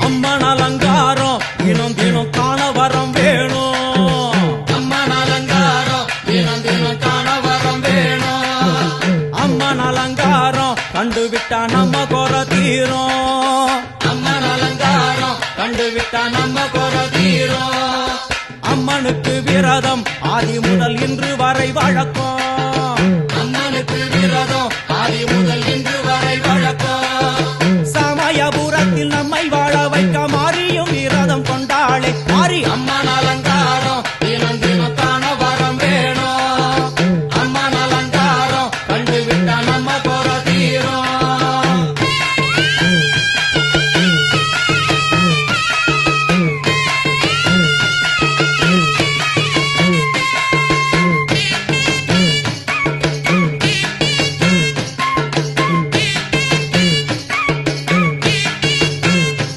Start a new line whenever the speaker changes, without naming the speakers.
அம்மன் அலங்காரம் தினம் தினம் காண வரம் வேணும்.
அம்மன் அலங்காரம் தினம் தினம் காண வரம் வேணும்.
அம்மன் அலங்காரம் கண்டுவிட்டா நம்ம குறை தீரும்.
அம்மன் அலங்காரம் கண்டுவிட்டா நம்ம குறை தீரும்.
அம்மனுக்கு விரதம் ஆதி முதல் இன்று வரை வழக்கம்.
அம்மனுக்கு விரதம் ஆதி முதல் இன்று வரை வழக்கம்.
சமயபுரத்தில் நம்மை வாழ வைக்க